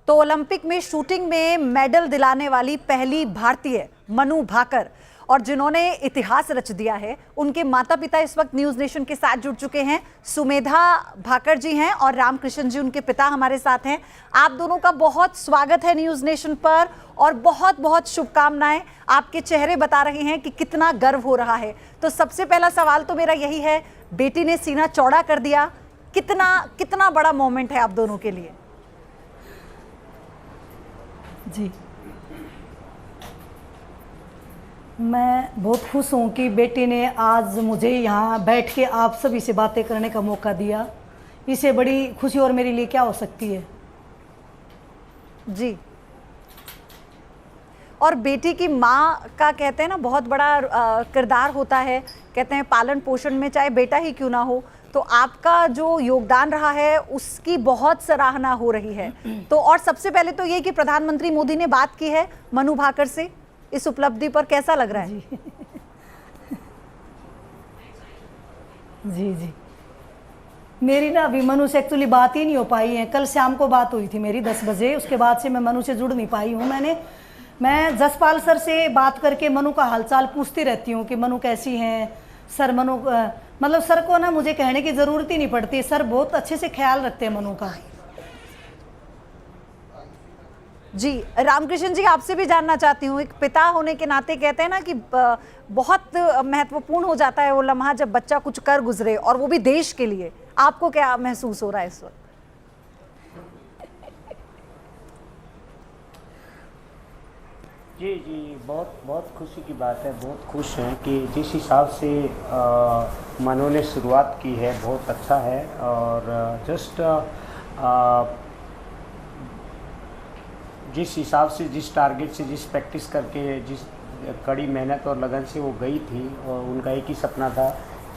तो ओलंपिक में शूटिंग में मेडल दिलाने वाली पहली भारतीय मनु भाकर, और जिन्होंने इतिहास रच दिया है, उनके माता पिता इस वक्त न्यूज नेशन के साथ जुड़ चुके हैं। सुमेधा भाकर जी हैं और रामकृष्ण जी उनके पिता हमारे साथ हैं। आप दोनों का बहुत स्वागत है न्यूज नेशन पर और बहुत बहुत शुभकामनाएं। आपके चेहरे बता रहे हैं कि कितना गर्व हो रहा है। तो सबसे पहला सवाल तो मेरा यही है, बेटी ने सीना चौड़ा कर दिया, कितना बड़ा मोमेंट है आप दोनों के लिए? जी, मैं बहुत खुश हूँ कि बेटी ने आज मुझे यहाँ बैठ के आप सभी से बातें करने का मौका दिया। इससे बड़ी खुशी और मेरे लिए क्या हो सकती है। जी, और बेटी की माँ का कहते हैं ना बहुत बड़ा किरदार होता है, कहते हैं पालन पोषण में चाहे बेटा ही क्यों ना हो। तो आपका जो योगदान रहा है उसकी बहुत सराहना हो रही है। तो और सबसे पहले तो ये कि प्रधानमंत्री मोदी ने बात की है मनु भाकर से, इस उपलब्धि पर कैसा लग रहा है? जी जी, मेरी ना अभी मनु से एक्चुअली बात ही नहीं हो पाई है। कल शाम को बात हुई थी मेरी 10 बजे, उसके बाद से मैं मनु से जुड़ नहीं पाई हूँ। मैं जसपाल सर से बात करके मनु का हालचाल पूछती रहती हूँ कि मनु कैसी हैं सर। मनु मतलब सर को ना मुझे कहने की ज़रूरत ही नहीं पड़ती, सर बहुत अच्छे से ख्याल रखते हैं मनु का। जी, रामकृष्ण जी आपसे भी जानना चाहती हूँ, एक पिता होने के नाते कहते हैं ना कि बहुत महत्वपूर्ण हो जाता है वो लम्हा जब बच्चा कुछ कर गुजरे, और वो भी देश के लिए। आपको क्या महसूस हो रहा है इस वक्त? जी जी, बहुत बहुत खुशी की बात है। बहुत खुश हैं कि जिस हिसाब से मनु ने शुरुआत की है बहुत अच्छा है। और जस्ट जिस हिसाब से, जिस टारगेट से, जिस प्रैक्टिस करके, जिस कड़ी मेहनत और लगन से वो गई थी, और उनका एक ही सपना था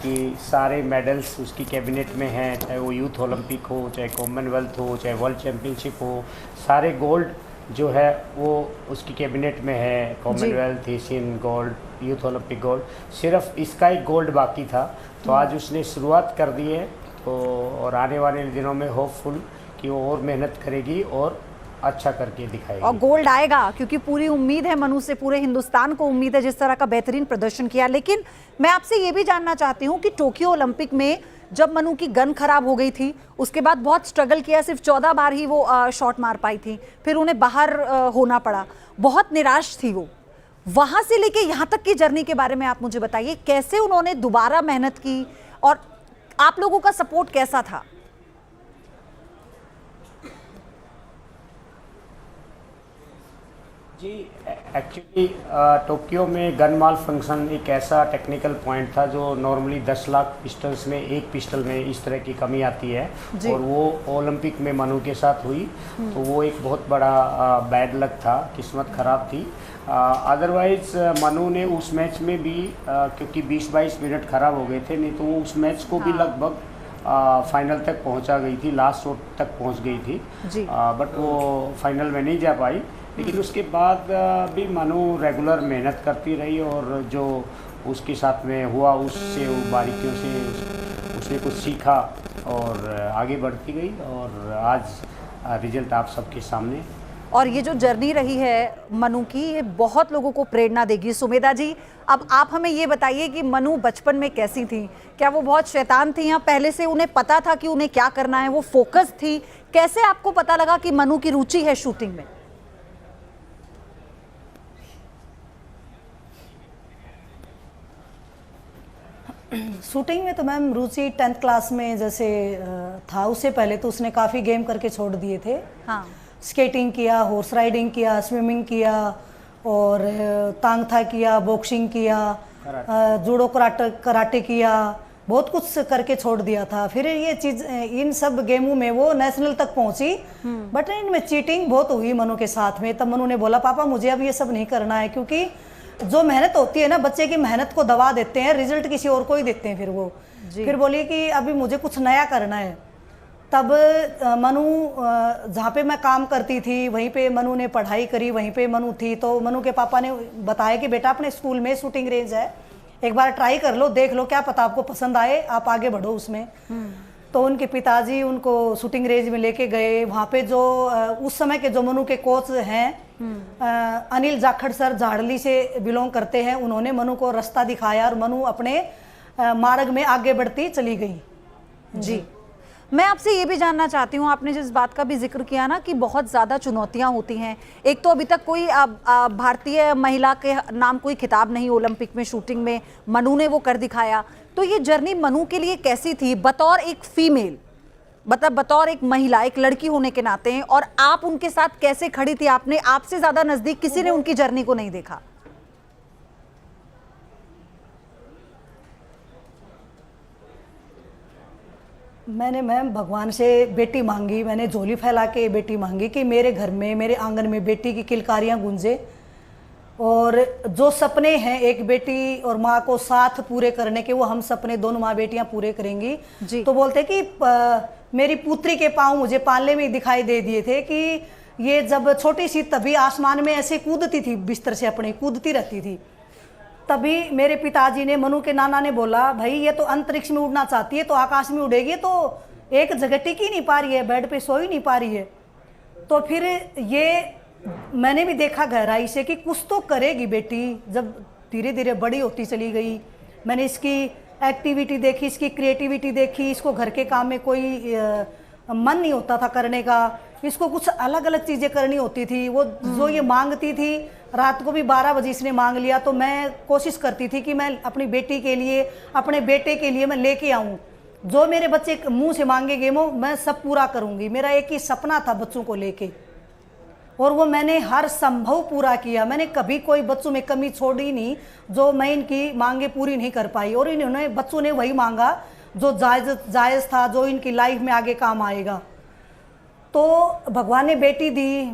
कि सारे मेडल्स उसकी कैबिनेट में हैं, चाहे वो यूथ ओलंपिक हो, चाहे कॉमनवेल्थ हो, चाहे वर्ल्ड चैम्पियनशिप हो, सारे गोल्ड जो है वो उसकी कैबिनेट में है। Commonwealth, Asian gold, youth Olympic gold, सिर्फ इसका एक गोल्ड बाकी था। तो आज उसने शुरुआत कर दी है। तो और आने वाले दिनों में होपफुल कि वो और मेहनत करेगी और अच्छा करके दिखाएगी और गोल्ड आएगा, क्योंकि पूरी उम्मीद है मनु से, पूरे हिंदुस्तान को उम्मीद है जिस तरह का बेहतरीन प्रदर्शन किया। लेकिन मैं आपसे ये भी जानना चाहती हूँ कि टोक्यो ओलंपिक में जब मनु की गन खराब हो गई थी, उसके बाद बहुत स्ट्रगल किया, सिर्फ 14 बार ही वो शॉट मार पाई थी, फिर उन्हें बाहर होना पड़ा, बहुत निराश थी वो। वहां से लेके यहाँ तक की जर्नी के बारे में आप मुझे बताइए, कैसे उन्होंने दोबारा मेहनत की और आप लोगों का सपोर्ट कैसा था? जी, एक्चुअली टोक्यो में गन माल फंक्शन एक ऐसा टेक्निकल पॉइंट था जो नॉर्मली 10 लाख पिस्टल्स में एक पिस्टल में इस तरह की कमी आती है, और वो ओलंपिक में मनु के साथ हुई। तो वो एक बहुत बड़ा बैड लक था, किस्मत ख़राब थी। अदरवाइज मनु ने उस मैच में भी क्योंकि 20-22 मिनट ख़राब हो गए थे, नहीं तो वो उस मैच को भी लगभग फाइनल तक पहुंचा गई थी, लास्ट शॉट तक पहुंच गई थी। बट वो फाइनल में नहीं जा पाई। लेकिन उसके बाद भी मनु रेगुलर मेहनत करती रही, और जो उसके साथ में हुआ उससे, वो बारीकियों से उसने कुछ सीखा और आगे बढ़ती गई, और आज रिजल्ट आप सबके सामने। और ये जो जर्नी रही है मनु की, ये बहुत लोगों को प्रेरणा देगी। सुमेधा जी, अब आप हमें ये बताइए कि मनु बचपन में कैसी थी? क्या वो बहुत शैतान थी या पहले से उन्हें पता था कि उन्हें क्या करना है, वो फोकस थी? कैसे आपको पता लगा कि मनु की रुचि है शूटिंग में? शूटिंग में तो मैम रुचि 10th क्लास में जैसे था, उससे पहले तो उसने काफ़ी गेम करके छोड़ दिए थे। हाँ, स्केटिंग किया, हॉर्स राइडिंग किया, स्विमिंग किया, और तांग था किया, बॉक्सिंग किया, जूडो कराटे किया, बहुत कुछ करके छोड़ दिया था। फिर ये चीज़, इन सब गेमों में वो नेशनल तक पहुंची, बट इनमें चीटिंग बहुत हुई मनु के साथ में। तब मनु ने बोला पापा मुझे अब ये सब नहीं करना है, क्योंकि जो मेहनत होती है ना, बच्चे की मेहनत को दबा देते हैं, रिजल्ट किसी और को ही देते हैं। फिर वो फिर बोली कि अभी मुझे कुछ नया करना है। तब मनु, जहाँ पे मैं काम करती थी वहीं पे मनु ने पढ़ाई करी, वहीं पे मनु थी। तो मनु के पापा ने बताया कि बेटा अपने स्कूल में शूटिंग रेंज है, एक बार ट्राई कर लो, देख लो, क्या पता आपको पसंद आए, आप आगे बढ़ो उसमें। तो उनके पिताजी उनको शूटिंग रेंज में लेके गए। वहाँ पे जो उस समय के जो मनु के कोच हैं अनिल जाखड़ सर झाड़ली से बिलोंग करते हैं, उन्होंने मनु को रास्ता दिखाया और मनु अपने मार्ग में आगे बढ़ती चली गई। जी, मैं आपसे ये भी जानना चाहती हूँ, आपने जिस बात का भी जिक्र किया ना कि बहुत ज़्यादा चुनौतियाँ होती हैं। एक तो अभी तक कोई भारतीय महिला के नाम कोई खिताब नहीं ओलंपिक में शूटिंग में, मनु ने वो कर दिखाया। तो ये जर्नी मनु के लिए कैसी थी बतौर एक फीमेल, मतलब बतौर एक महिला, एक लड़की होने के नाते, और आप उनके साथ कैसे खड़ी थी? आपने आपसे ज़्यादा नज़दीक किसी ने उनकी जर्नी को नहीं देखा। मैंने मैम भगवान से बेटी मांगी, मैंने झोली फैला के बेटी मांगी कि मेरे घर में, मेरे आंगन में बेटी की किलकारियाँ गूंजे, और जो सपने हैं एक बेटी और माँ को साथ पूरे करने के, वो हम सपने दोनों माँ बेटियाँ पूरे करेंगी जी। तो बोलते कि मेरी पुत्री के पाँव मुझे पालने में दिखाई दे दिए थे कि ये जब छोटी सी तभी आसमान में ऐसे कूदती थी, बिस्तर से अपने कूदती रहती थी। तभी मेरे पिताजी ने, मनु के नाना ने बोला, भाई ये तो अंतरिक्ष में उड़ना चाहती है तो आकाश में उड़ेगी, तो एक जगह टिक ही नहीं पा रही है, बेड पे सो ही नहीं पा रही है। तो फिर ये मैंने भी देखा गहराई से कि कुछ तो करेगी बेटी। जब धीरे धीरे बड़ी होती चली गई, मैंने इसकी एक्टिविटी देखी, इसकी क्रिएटिविटी देखी, इसको घर के काम में कोई मन नहीं होता था करने का, इसको कुछ अलग अलग चीज़ें करनी होती थी। वो जो ये मांगती थी, रात को भी 12 बजे इसने मांग लिया, तो मैं कोशिश करती थी कि मैं अपनी बेटी के लिए, अपने बेटे के लिए मैं लेके आऊँ। जो मेरे बच्चे मुंह से मांगेंगे वो मैं सब पूरा करूँगी। मेरा एक ही सपना था बच्चों को लेके, और वो मैंने हर संभव पूरा किया। मैंने कभी कोई बच्चों में कमी छोड़ी नहीं जो मैं इनकी मांगे पूरी नहीं कर पाई, और इन्होंने बच्चों ने वही मांगा जो जायज़ था, जो इनकी लाइफ में आगे काम आएगा। तो भगवान ने बेटी दी,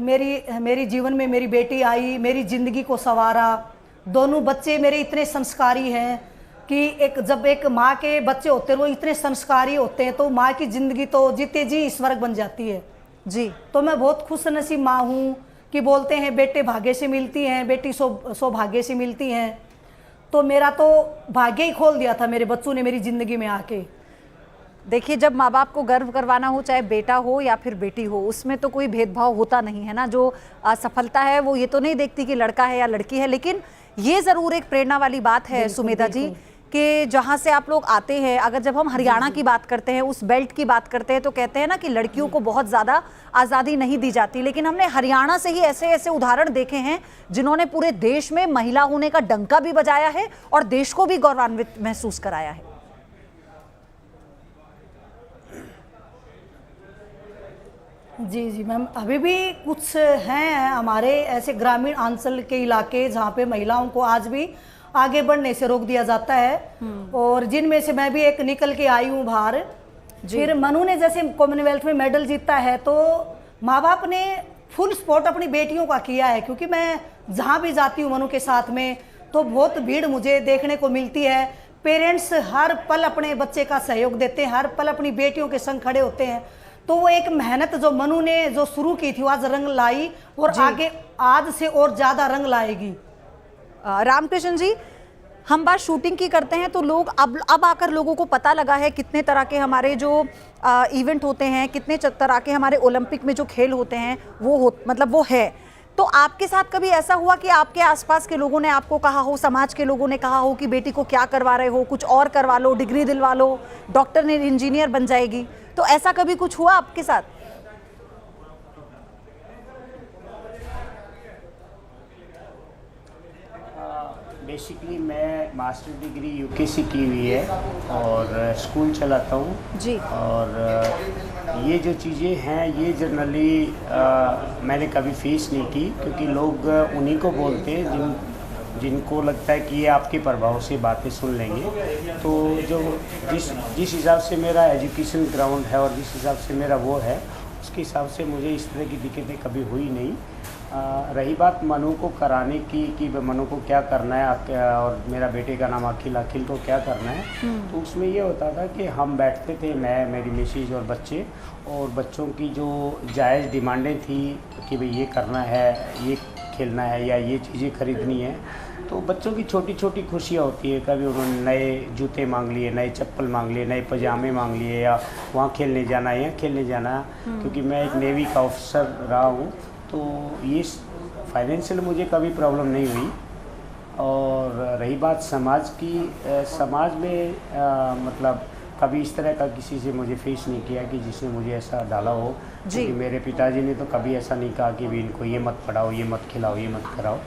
मेरी जीवन में मेरी बेटी आई, मेरी ज़िंदगी को संवारा। दोनों बच्चे मेरे इतने संस्कारी हैं कि जब एक माँ के बच्चे होते हैं वो इतने संस्कारी होते हैं, तो माँ की ज़िंदगी तो जीते जी स्वर्ग बन जाती है जी। तो मैं बहुत खुश नसीब माँ हूँ कि बोलते हैं बेटे भाग्य से मिलती हैं, बेटी सौभाग्य से मिलती हैं। तो मेरा तो भाग्य ही खोल दिया था मेरे बच्चों ने मेरी ज़िंदगी में आके। देखिए, जब माँ बाप को गर्व करवाना हो, चाहे बेटा हो या फिर बेटी हो, उसमें तो कोई भेदभाव होता नहीं है ना। जो सफलता है वो ये तो नहीं देखती कि लड़का है या लड़की है, लेकिन ये ज़रूर एक प्रेरणा वाली बात है सुमेधा जी कि जहाँ से आप लोग आते हैं, अगर जब हम हरियाणा की बात करते हैं, उस बेल्ट की बात करते हैं, तो कहते हैं ना कि लड़कियों को बहुत ज़्यादा आज़ादी नहीं दी जाती, लेकिन हमने हरियाणा से ही ऐसे ऐसे उदाहरण देखे हैं जिन्होंने पूरे देश में महिला होने का डंका भी बजाया है और देश को भी गौरवान्वित महसूस कराया है। जी जी मैम, अभी भी कुछ हैं हमारे ऐसे ग्रामीण अंचल के इलाके जहाँ पे महिलाओं को आज भी आगे बढ़ने से रोक दिया जाता है, और जिनमें से मैं भी एक निकल के आई हूँ बाहर। फिर मनु ने जैसे कॉमनवेल्थ में मेडल जीता है, तो माँ बाप ने फुल सपोर्ट अपनी बेटियों का किया है, क्योंकि मैं जहाँ भी जाती हूँ मनु के साथ में तो बहुत भीड़ मुझे देखने को मिलती है। पेरेंट्स हर पल अपने बच्चे का सहयोग देते हैं, हर पल अपनी बेटियों के संग खड़े होते हैं। तो वो एक मेहनत जो मनु ने जो शुरू की थी आज रंग लाई, और आगे आज से और ज़्यादा रंग लाएगी। रामकृष्ण जी, हम बात शूटिंग की करते हैं, तो लोग अब आकर लोगों को पता लगा है कितने तरह के हमारे जो इवेंट होते हैं, कितने तरह के हमारे ओलंपिक में जो खेल होते हैं वो है। तो आपके साथ कभी ऐसा हुआ कि आपके आसपास के लोगों ने आपको कहा हो, समाज के लोगों ने कहा हो कि बेटी को क्या करवा रहे हो, कुछ और करवा लो, डिग्री दिलवा लो, डॉक्टर ने इंजीनियर बन जाएगी, तो ऐसा कभी कुछ हुआ आपके साथ? बेसिकली मैं मास्टर डिग्री यूकेसी की हुई है और स्कूल चलाता हूँ जी। और ये जो चीज़ें हैं ये जनरली मैंने कभी फेस नहीं की, क्योंकि लोग उन्हीं को बोलते हैं जिनको लगता है कि ये आपके प्रभाव से बातें सुन लेंगे। तो जो जिस हिसाब से मेरा एजुकेशन ग्राउंड है और जिस हिसाब से मेरा वो है, उसके हिसाब से मुझे इस तरह की दिक्कतें कभी हुई नहीं। रही बात मनु को कराने की कि मनु को क्या करना है और मेरा बेटे का नाम अखिल को क्या करना है, तो उसमें ये होता था कि हम बैठते थे, मैं, मेरी मिसेज और बच्चे, और बच्चों की जो जायज़ डिमांडें थी कि भाई ये करना है, ये खेलना है या ये चीज़ें खरीदनी है, तो बच्चों की छोटी छोटी खुशियाँ होती है, कभी उन्होंने नए जूते मांग लिए, नए चप्पल मांग लिए, नए पजामे मांग लिए, या वहाँ खेलने जाना है, यहाँ खेलने जाना, क्योंकि मैं एक नेवी का ऑफिसर रहा हूँ, तो ये फाइनेंशियल मुझे कभी प्रॉब्लम नहीं हुई। और रही बात समाज की, समाज में मतलब कभी इस तरह का किसी से मुझे फेस नहीं किया कि जिसने मुझे ऐसा डाला हो, क्योंकि मेरे पिताजी ने तो कभी ऐसा नहीं कहा कि भी इनको ये मत पढ़ाओ, ये मत खिलाओ, ये मत कराओ।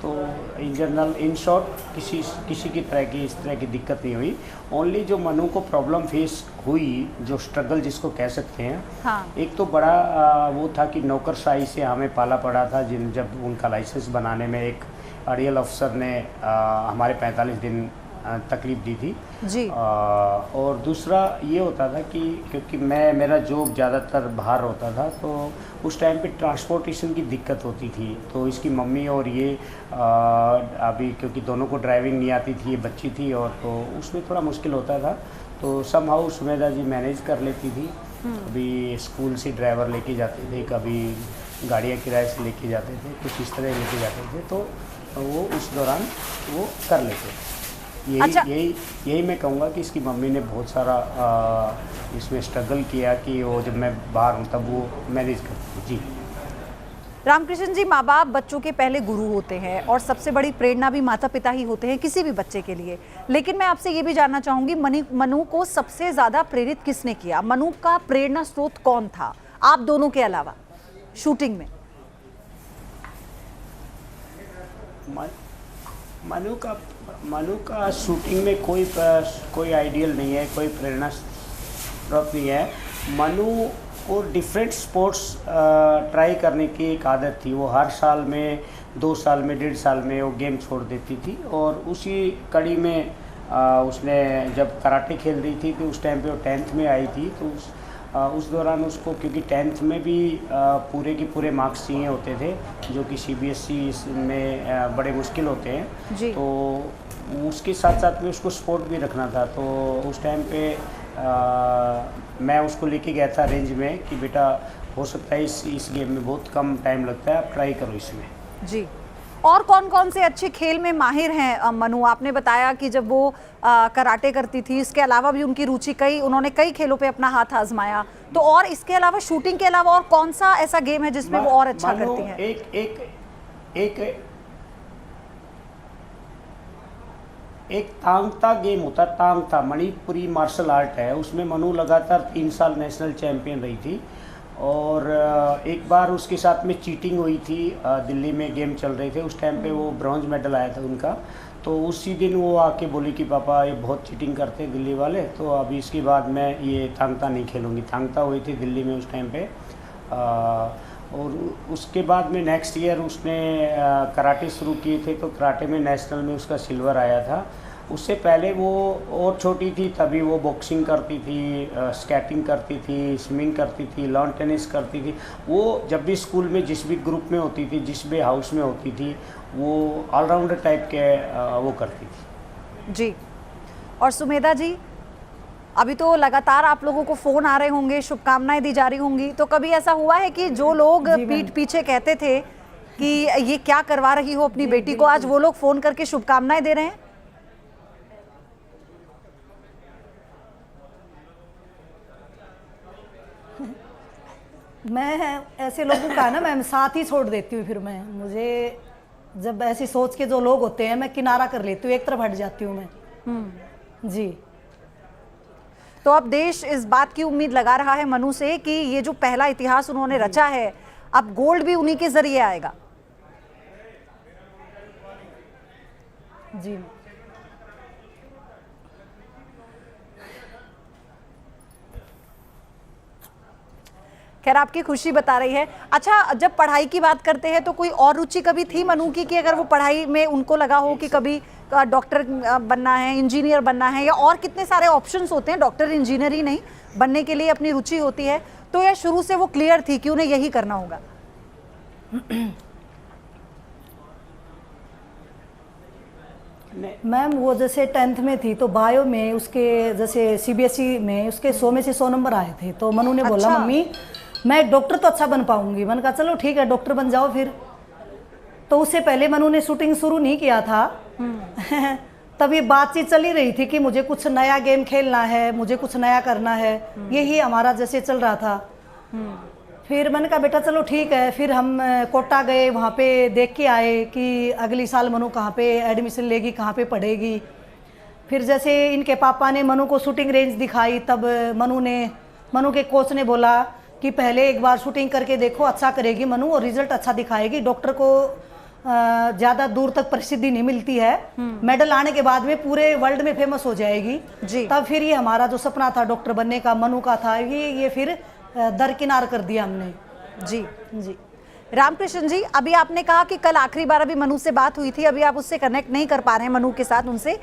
तो इन जनरल, इन शॉर्ट, किसी की तरह की इस तरह की दिक्कत नहीं हुई। ओनली जो मनु को प्रॉब्लम फेस हुई, जो स्ट्रगल जिसको कह सकते हैं, हाँ। एक तो बड़ा वो था कि नौकरशाही से हमें पाला पड़ा था, जब उनका लाइसेंस बनाने में एक अड़ियल अफसर ने हमारे 45 दिन तकलीफ दी थी जी। और दूसरा ये होता था कि क्योंकि मेरा जॉब ज़्यादातर बाहर होता था, तो उस टाइम पे ट्रांसपोर्टेशन की दिक्कत होती थी। तो इसकी मम्मी और ये अभी क्योंकि दोनों को ड्राइविंग नहीं आती थी, ये बच्ची थी, और तो उसमें थोड़ा मुश्किल होता था। तो समहाउ सुमेधा जी मैनेज कर लेती थी। कभी स्कूल से ड्राइवर लेके जाते थे, कभी गाड़ियाँ किराए से लेके जाते थे, कुछ इस तरह लेके जाते थे, तो वो उस दौरान वो कर लेते। यही मैं कहूँगा कि इसकी मम्मी ने बहुत सारा इसमें स्ट्रगल किया कि वो जब मैं बाहर हूँ तब वो मैनेज करती थी। जी रामकृष्ण जी, माँ बाप बच्चों के पहले गुरु होते हैं और सबसे बड़ी प्रेरणा भी माता पिता ही होते हैं किसी भी बच्चे के लिए। लेकिन मैं आपसे ये भी जानना चाहूँगी, मनु को सबसे ज़्यादा प्रेरित किसने किया? मनु का प्रेरणा स्रोत कौन था, आप दोनों के अलावा शूटिंग में? मनु का शूटिंग में कोई आइडियल नहीं है, कोई प्रेरणा स्रोत नहीं है। मनु को डिफरेंट स्पोर्ट्स ट्राई करने की एक आदत थी। वो हर साल में, 2 साल में, 1.5 साल में वो गेम छोड़ देती थी, और उसी कड़ी में उसने जब कराटे खेल रही थी तो उस टाइम पे वो 10th में आई थी। तो उस दौरान उसको, क्योंकि 10th में भी पूरे के पूरे मार्क्स चाहिए होते थे, जो कि CBSE में बड़े मुश्किल होते हैं जी। तो उसके साथ साथ में उसको स्पोर्ट भी रखना था। तो उस टाइम पे मैं उसको लेके गया था रेंज में कि बेटा हो सकता है इस गेम में बहुत कम टाइम लगता है, आप ट्राई करो इसमें। जी। और कौन कौन से अच्छे खेल में माहिर हैं मनु? आपने बताया कि जब वो कराटे करती थी, इसके अलावा भी उनकी रुचि उन्होंने कई खेलों पे अपना हाथ आजमाया। तो और इसके अलावा, शूटिंग के अलावा और कौन सा ऐसा गेम है जिसमें वो और अच्छा करती हैं? एक तांगता गेम होता, तांगता मणिपुरी मार्शल आर्ट है, उसमें मनु लगातार 3 साल नेशनल चैंपियन रही थी। और एक बार उसके साथ में चीटिंग हुई थी, दिल्ली में गेम चल रहे थे, उस टाइम पे वो ब्रॉन्ज मेडल आया था उनका। तो उसी दिन वो आके बोली कि पापा ये बहुत चीटिंग करते हैं दिल्ली वाले, तो अभी इसके बाद मैं ये तांगता नहीं खेलूँगी। तांगता हुई थी दिल्ली में उस टाइम पे। और उसके बाद में नेक्स्ट ईयर उसने कराटे शुरू किए थे, तो कराटे में नेशनल में उसका सिल्वर आया था। उससे पहले वो और छोटी थी तभी वो बॉक्सिंग करती थी, स्केटिंग करती थी, स्विमिंग करती थी, लॉन टेनिस करती थी। वो जब भी स्कूल में जिस भी ग्रुप में होती थी, जिस भी हाउस में होती थी, वो ऑलराउंडर टाइप के वो करती थी। जी। और सुमेधा जी, अभी तो लगातार आप लोगों को फ़ोन आ रहे होंगे, शुभकामनाएं दी जा रही होंगी, तो कभी ऐसा हुआ है कि जो लोग पीठ पीछे कहते थे कि ये क्या करवा रही हो अपनी बेटी को, आज वो लोग फ़ोन करके शुभकामनाएं दे रहे हैं? मैं ऐसे लोगों का ना मैं साथ ही छोड़ देती हूँ। फिर मुझे जब ऐसी सोच के जो लोग होते हैं, मैं किनारा कर लेती हूँ, एक तरफ हट जाती हूँ मैं। जी। तो अब देश इस बात की उम्मीद लगा रहा है मनु से कि ये जो पहला इतिहास उन्होंने रचा है, अब गोल्ड भी उन्हीं के जरिए आएगा। जी। खैर, आपकी खुशी बता रही है। अच्छा, जब पढ़ाई की बात करते हैं तो कोई और रुचि कभी थी मनु की कि अगर वो पढ़ाई में उनको लगा हो कि कभी डॉक्टर बनना है, इंजीनियर बनना है, या और कितने सारे ऑप्शंस होते हैं, डॉक्टर इंजीनियर ही नहीं बनने के लिए अपनी रुचि होती है, तो यह शुरू से वो क्लियर थी कि उन्हें यही करना होगा? मैम वो जैसे 10th में थी तो बायो में उसके जैसे CBSE में उसके 100 में से 100 नंबर आए थे। तो मनु ने बोला मम्मी मैं डॉक्टर तो अच्छा बन पाऊंगी। मैंने कहा चलो ठीक है डॉक्टर बन जाओ फिर। तो उससे पहले मनु ने शूटिंग शुरू नहीं किया था। तभी बातचीत चली रही थी कि मुझे कुछ नया गेम खेलना है, मुझे कुछ नया करना है, यही हमारा जैसे चल रहा था। फिर मैंने कहा बेटा चलो ठीक है। फिर हम कोटा गए, वहाँ पे देख के आए कि अगली साल मनु कहाँ पे एडमिशन लेगी, कहाँ पे पढ़ेगी। फिर जैसे इनके पापा ने मनु को शूटिंग रेंज दिखाई, तब मनु के कोच ने बोला कि पहले एक बार शूटिंग करके देखो, अच्छा करेगी मनु और रिजल्ट अच्छा दिखाएगी। डॉक्टर को ज़्यादा दूर तक प्रसिद्धि नहीं मिलती है, मेडल आने के बाद में पूरे वर्ल्ड में फेमस हो जाएगी जी। तब फिर ये हमारा जो सपना था डॉक्टर बनने का, मनु का था, ये फिर दरकिनार कर दिया हमने। जी जी। रामकृष्ण जी, अभी आपने कहा कि कल आखिरी बार अभी मनु से बात हुई थी, अभी आप उससे कनेक्ट नहीं कर पा रहे हैं मनु के साथ उनसे।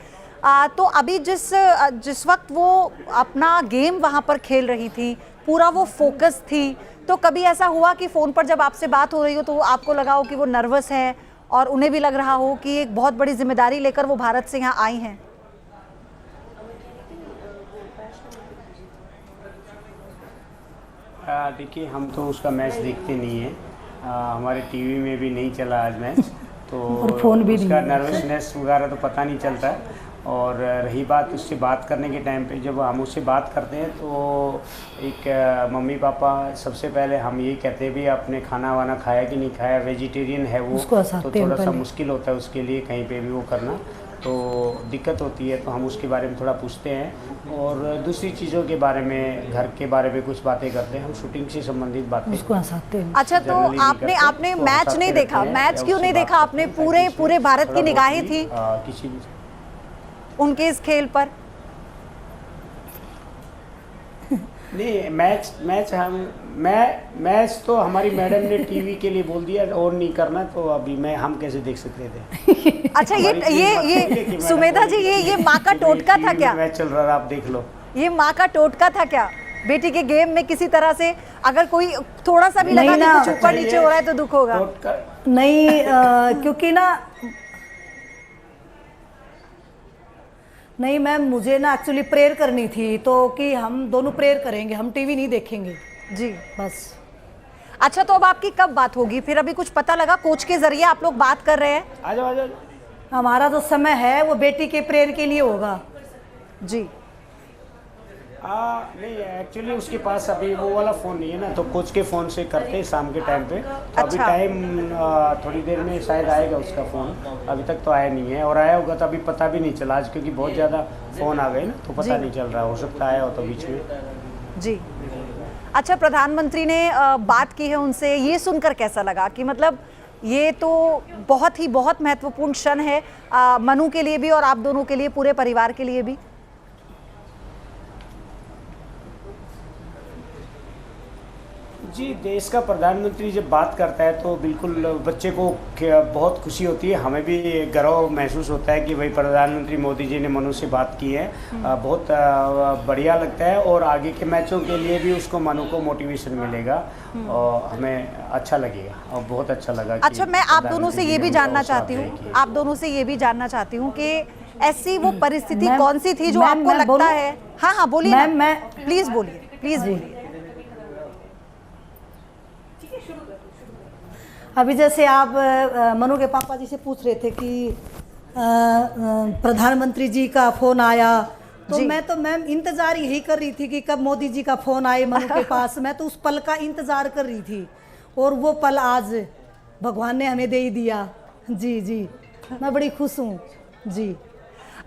तो अभी जिस वक्त वो अपना गेम वहाँ पर खेल रही थी, पूरा वो फोकस थी, तो कभी ऐसा हुआ कि फ़ोन पर जब आपसे बात हो रही हो तो आपको लगा हो कि वो नर्वस है और उन्हें भी लग रहा हो कि एक बहुत बड़ी जिम्मेदारी लेकर वो भारत से यहाँ आई हैं? देखिए, हम तो उसका मैच देखते नहीं है, हमारे टीवी में भी नहीं चला आज मैच, तो फोन भी उसका नर्वसनेस वगैरह तो पता नहीं चलता है। और रही बात उससे बात करने के टाइम पे, जब हम उससे बात करते हैं तो एक मम्मी पापा सबसे पहले हम यही कहते हैं भी आपने खाना वाना खाया कि नहीं खाया, वेजिटेरियन है वो, तो थोड़ा सा मुश्किल होता है उसके लिए कहीं पे भी वो करना, तो दिक्कत होती है, तो हम उसके बारे में थोड़ा पूछते हैं और दूसरी चीज़ों के बारे में, घर के बारे में कुछ बातें करते हैं, हम शूटिंग से संबंधित बातें उसको हंसाते हैं। अच्छा, तो आपने मैच नहीं देखा? मैच क्यों नहीं देखा आपने? पूरे भारत की निगाहें थी किसी भी उनके इस खेल पर। नहीं, मैच तो हमारी मैडम ने टीवी के लिए बोल दिया और नहीं करना, तो अभी हम कैसे देख सकते थे? अच्छा, ये सुमेधा जी, ये माँ का टोटका था क्या? मैच चल रहा है, आप देख लो। ये माँ का टोटका था क्या? बेटी के गेम में किसी तरह से अगर कोई थोड़ा सा भी लगा कि कुछ ऊपर नीचे हो रहा है तो दुख होगा? नहीं, क्योंकि ना नहीं मैम, मुझे ना एक्चुअली प्रेयर करनी थी, तो कि हम दोनों प्रेयर करेंगे, हम टीवी नहीं देखेंगे जी, बस। अच्छा, तो अब आपकी कब बात होगी फिर? अभी कुछ पता लगा? कोच के जरिए आप लोग बात कर रहे हैं? आ जाओ। हमारा जो समय है वो बेटी के प्रेयर के लिए होगा जी। नहीं, एक्चुअली उसके पास अभी वो वाला फ़ोन नहीं है ना, तो कोच के फ़ोन से करते हैं शाम के टाइम पे। तो अभी टाइम थोड़ी देर में शायद आएगा उसका फ़ोन, अभी तक तो आया नहीं है, और आया होगा तो अभी पता भी नहीं चला आज, क्योंकि बहुत ज़्यादा फ़ोन आ गए ना, तो पता नहीं चल रहा, हो सकता आया हो तो बीच में जी। अच्छा, प्रधानमंत्री ने बात की है उनसे, ये सुनकर कैसा लगा कि मतलब ये तो बहुत महत्वपूर्ण क्षण है मनु के लिए भी और आप दोनों के लिए, पूरे परिवार के लिए भी? जी, देश का प्रधानमंत्री जब बात करता है तो बिल्कुल बच्चे को बहुत खुशी होती है, हमें भी गर्व महसूस होता है कि भाई प्रधानमंत्री मोदी जी ने मनु से बात की है। बहुत बढ़िया लगता है और आगे के मैचों के लिए भी उसको मनु को मोटिवेशन मिलेगा और हमें अच्छा लगेगा और बहुत अच्छा लगा। अच्छा, मैं आप दोनों से ये भी जानना चाहती हूँ कि ऐसी वो परिस्थिति कौन सी थी जो आपको लगता है? हाँ, बोलिए ना, प्लीज बोलिए। अभी जैसे आप मनु के पापा जी से पूछ रहे थे कि प्रधानमंत्री जी का फोन आया, तो मैं तो मैम इंतजार यही कर रही थी कि कब मोदी जी का फोन आए मनु के पास। मैं तो उस पल का इंतजार कर रही थी और वो पल आज भगवान ने हमें दे ही दिया। जी, मैं बड़ी खुश हूँ जी।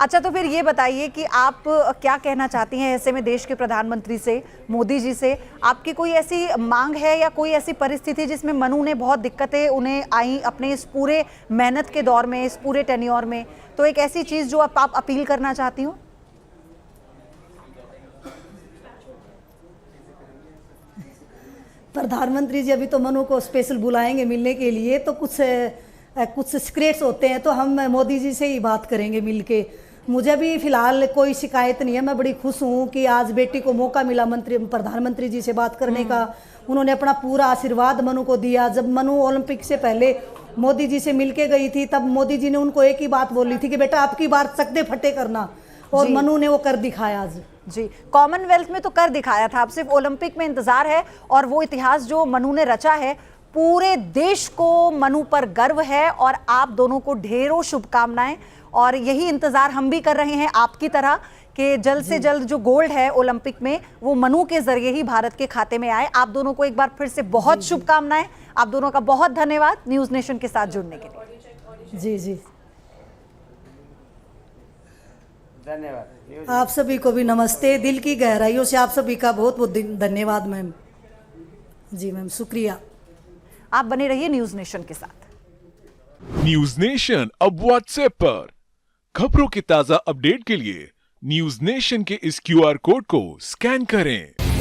अच्छा, तो फिर ये बताइए कि आप क्या कहना चाहती हैं ऐसे में देश के प्रधानमंत्री से, मोदी जी से? आपकी कोई ऐसी मांग है या कोई ऐसी परिस्थिति जिसमें मनु ने बहुत दिक्कतें उन्हें आई अपने इस पूरे मेहनत के दौर में, इस पूरे टेन्योर में, तो एक ऐसी चीज़ जो आप अपील करना चाहती हूँ? प्रधानमंत्री जी अभी तो मनु को स्पेशल बुलाएंगे मिलने के लिए, तो कुछ सीक्रेट्स होते हैं, तो हम मोदी जी से ही बात करेंगे मिलके। मुझे भी फिलहाल कोई शिकायत नहीं है, मैं बड़ी खुश हूँ कि आज बेटी को मौका मिला प्रधानमंत्री जी से बात करने का। उन्होंने अपना पूरा आशीर्वाद मनु को दिया। जब मनु ओलंपिक से पहले मोदी जी से मिलके गई थी, तब मोदी जी ने उनको एक ही बात बोली थी कि बेटा आपकी बात चकदे फटे करना, और मनु ने वो कर दिखाया आज जी। कॉमनवेल्थ में तो कर दिखाया था, अब सिर्फ ओलंपिक में इंतजार है और वो इतिहास जो मनु ने रचा है पूरे देश को मनु पर गर्व है और आप दोनों को ढेरों शुभकामनाएं। और यही इंतजार हम भी कर रहे हैं आपकी तरह कि जल्द से जल्द जो गोल्ड है ओलंपिक में वो मनु के जरिए ही भारत के खाते में आए। आप दोनों को एक बार फिर से बहुत शुभकामनाएं। आप दोनों का बहुत धन्यवाद न्यूज नेशन के साथ जुड़ने के लिए। जी जी, धन्यवाद। आप सभी को भी नमस्ते। दिल की गहराइयों से आप सभी का बहुत बहुत धन्यवाद मैम। जी मैम, शुक्रिया। आप बने रहिए न्यूज नेशन के साथ। न्यूज नेशन अब व्हाट्सएप पर खबरों की ताजा अपडेट के लिए न्यूज नेशन के इस QR कोड को स्कैन करें।